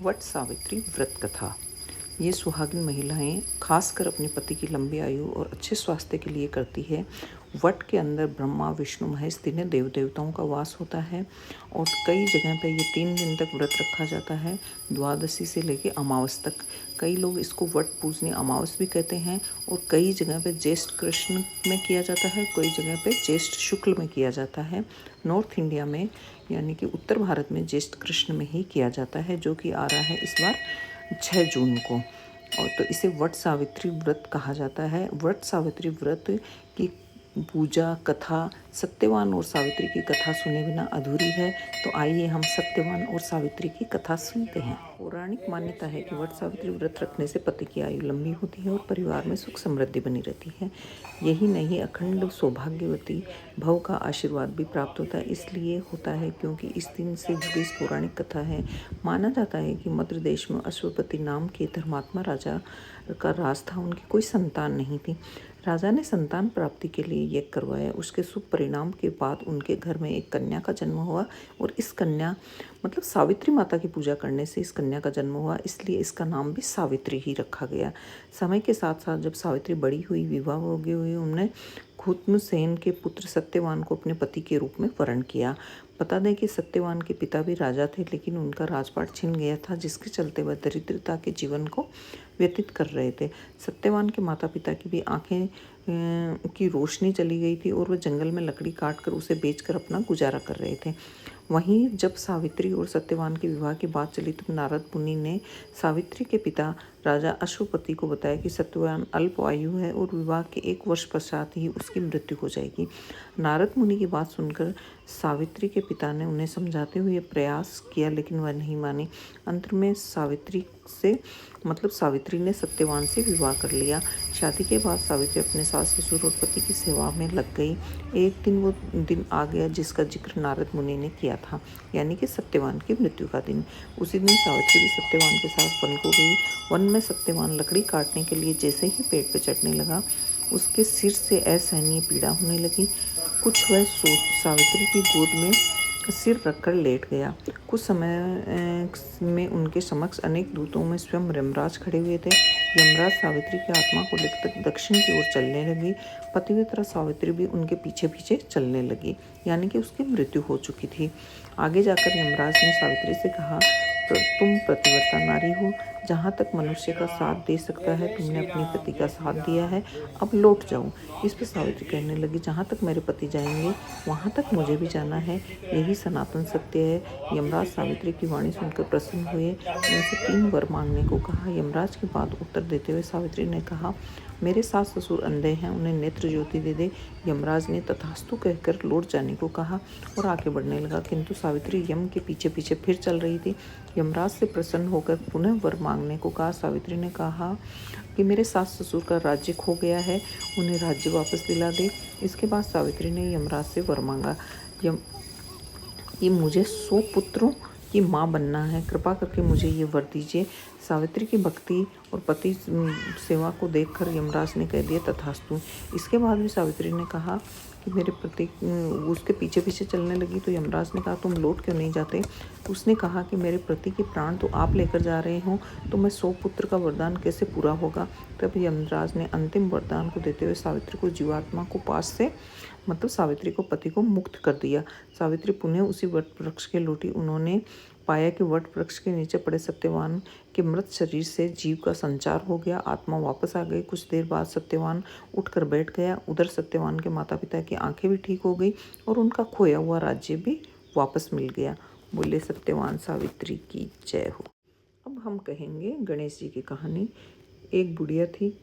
वट सावित्री व्रत कथा। ये सुहागिन महिलाएं खासकर अपने पति की लंबी आयु और अच्छे स्वास्थ्य के लिए करती है। वट के अंदर ब्रह्मा विष्णु महेश तीनों देव देवताओं का वास होता है और कई जगह पे ये 3 दिन तक व्रत रखा जाता है, द्वादशी से लेके अमावस तक। कई लोग इसको वट पूजनी अमावस भी कहते हैं और कई जगह पे ज्येष्ठ कृष्ण में किया जाता है, कई जगह पे ज्येष्ठ शुक्ल में किया जाता है। नॉर्थ इंडिया में यानी कि उत्तर भारत में ज्येष्ठ कृष्ण में ही किया जाता है, जो कि आ रहा है इस बार 6 जून को। और तो इसे वट सावित्री व्रत कहा जाता है। वट सावित्री व्रत की पूजा कथा सत्यवान और सावित्री की कथा सुने बिना अधूरी है। तो आइए हम सत्यवान और सावित्री की कथा सुनते हैं। पौराणिक मान्यता है कि वट सावित्री व्रत रखने से पति की आयु लंबी होती है और परिवार में सुख समृद्धि बनी रहती है। यही नहीं, अखंड सौभाग्यवती भव का आशीर्वाद भी प्राप्त होता है। इसलिए होता है क्योंकि इस दिन से जुड़ी इस पौराणिक कथा है। माना जाता है कि मध्य देश में अश्वपति नाम के धर्मात्मा राजा का राज था। उनकी कोई संतान नहीं थी। राजा ने संतान प्राप्ति के लिए यज्ञ करवाया। उसके शुभ परिणाम के बाद उनके घर में एक कन्या का जन्म हुआ और इस कन्या मतलब सावित्री माता की पूजा करने से इस कन्या का जन्म हुआ, इसलिए इसका नाम भी सावित्री ही रखा गया। समय के साथ साथ जब सावित्री बड़ी हुई, विवाह हो गई हुई, उन्होंने खुतमसेन के पुत्र सत्यवान को अपने पति के रूप में वरण किया। बता दें कि सत्यवान के पिता भी राजा थे, लेकिन उनका राजपाट छिन गया था, जिसके चलते वह दरिद्रता के जीवन को व्यतीत कर रहे थे। सत्यवान के माता पिता की भी आंखें की रोशनी चली गई थी और वह जंगल में लकड़ी काट कर उसे बेचकर अपना गुजारा कर रहे थे। वहीं जब सावित्री और सत्यवान के विवाह की बात चली तब नारद मुनि ने सावित्री के पिता राजा अश्वपति को बताया कि सत्यवान अल्प आयु है और विवाह के 1 वर्ष पश्चात ही उसकी मृत्यु हो जाएगी। नारद मुनि की बात सुनकर सावित्री के पिता ने उन्हें समझाते हुए प्रयास किया, लेकिन वह नहीं मानी। अंत में सावित्री ने सत्यवान से विवाह कर लिया। शादी के बाद सावित्री अपने सास ससुर और पति की सेवा में लग गई। एक दिन वो दिन आ गया जिसका जिक्र नारद मुनि ने किया था, यानी कि सत्यवान की मृत्यु का दिन। उसी दिन सावित्री भी सत्यवान के साथ वन को गई। वन में सत्यवान लकड़ी काटने के लिए जैसे ही पेड़ पर चढ़ने लगा, उसके सिर से असहनीय पीड़ा होने लगी। कुछ वह सावित्री की गोद में सिर रखकर लेट गया। कुछ समय में उनके समक्ष अनेक दूतों में स्वयं यमराज खड़े हुए थे। यमराज सावित्री की आत्मा को लेकर दक्षिण की ओर चलने लगी। पतिव्रता सावित्री भी उनके पीछे पीछे चलने लगी, यानी कि उसकी मृत्यु हो चुकी थी। आगे जाकर यमराज ने सावित्री से कहा, तुम पतिव्रता नारी हो, जहाँ तक मनुष्य का साथ दे सकता है तुमने अपने पति का साथ दिया है, अब लौट जाओ। इस पर सावित्री कहने लगी, जहाँ तक मेरे पति जाएंगे वहाँ तक मुझे भी जाना है, यही सनातन सत्य है। यमराज सावित्री की वाणी सुनकर प्रसन्न हुए, उनसे 3 वर मांगने को कहा। यमराज की बात उत्तर देते हुए सावित्री ने कहा, मेरे सास ससुर अंधे हैं, उन्हें नेत्र ज्योति दे दे। यमराज ने तथास्तु कहकर लौट जाने को कहा और आगे बढ़ने लगा, किंतु सावित्री यम के पीछे पीछे फिर चल रही थी। यमराज से प्रसन्न होकर पुनः वर मांगने को कहा। सावित्री ने कहा कि मेरे सास ससुर का राज्य खो गया है, उन्हें राज्य वापस दिला दे। इसके बाद सावित्री ने यमराज से वर मांगा, कि मुझे 100 पुत्रों की माँ बनना है, कृपा करके मुझे ये वर दीजिए। सावित्री की भक्ति और पति सेवा को देखकर यमराज ने कह दिया, तथास्तु। इसके बाद भी सावित्री ने कहा कि मेरे प्रति उसके पीछे पीछे चलने लगी। तो यमराज ने कहा, तुम लौट क्यों नहीं जाते? उसने कहा कि मेरे प्रति के प्राण तो आप लेकर जा रहे हो, तो मैं 100 पुत्र का वरदान कैसे पूरा होगा? तब यमराज ने अंतिम वरदान को देते हुए सावित्री को जीवात्मा को पास से सावित्री को पति को मुक्त कर दिया। सावित्री पुनः उसी वट वृक्ष के लौटी। उन्होंने पाया कि वट वृक्ष के नीचे पड़े सत्यवान के मृत शरीर से जीव का संचार हो गया, आत्मा वापस आ गई। कुछ देर बाद सत्यवान उठकर बैठ गया। उधर सत्यवान के माता पिता की आंखें भी ठीक हो गई और उनका खोया हुआ राज्य भी वापस मिल गया। बोले सत्यवान सावित्री की जय हो। अब हम कहेंगे गणेश जी की कहानी। एक बुढ़िया थी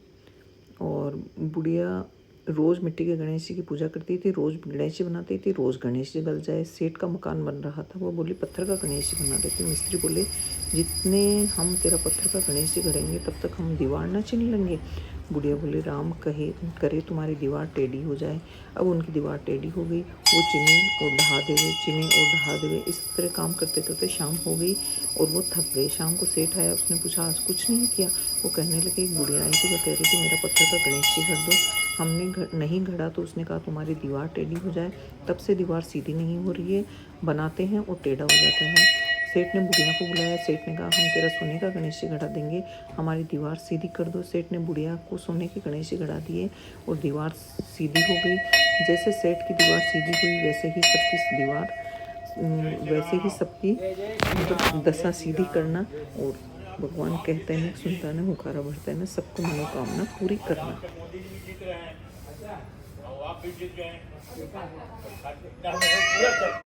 और बुढ़िया रोज़ मिट्टी के गणेश जी की पूजा करती थी, रोज़ गणेश जी बनाती थी, रोज़ गणेश जी गल जाए। सेठ का मकान बन रहा था, वो बोली पत्थर का गणेश जी बना देते। मिस्त्री बोले, जितने हम तेरा पत्थर का गणेश जी गढ़ेंगे तब तक हम दीवार ना चिन लेंगे। बुढ़िया बोली, राम करे तुम्हारी दीवार टेढ़ी हो जाए। अब उनकी दीवार टेढ़ी हो गई। वो चिने और ढहा देवे, चिने और ढहा देवे, इस तरह काम करते करते शाम हो गई और वो थक गए। शाम को सेठ आया, उसने पूछा, आज कुछ नहीं किया? वो कहने लगे, एक बुढ़िया आई थी, वो कह रही थी मेरा पत्थर का गणेश जी गढ़ दो। हमने नहीं गढ़ा तो उसने कहा तुम्हारी दीवार टेढ़ी हो जाए। तब से दीवार सीधी नहीं हो रही है, बनाते हैं और टेढ़ा हो जाता है। सेठ ने बुढ़िया को बुलाया। सेठ ने कहा, हम तेरा सोने का गणेश जी गढ़ा देंगे, हमारी दीवार सीधी कर दो। सेठ ने बुढ़िया को सोने के गणेश जी गढ़ा दिए और दीवार सीधी हो गई। जैसे सेठ की दीवार सीधी हुई वैसे ही सबकी मतलब दशा सीधी करना। और भगवान कहते हैं सुनता है, मुखारा भरता है, सबको मनोकामना पूरी करना।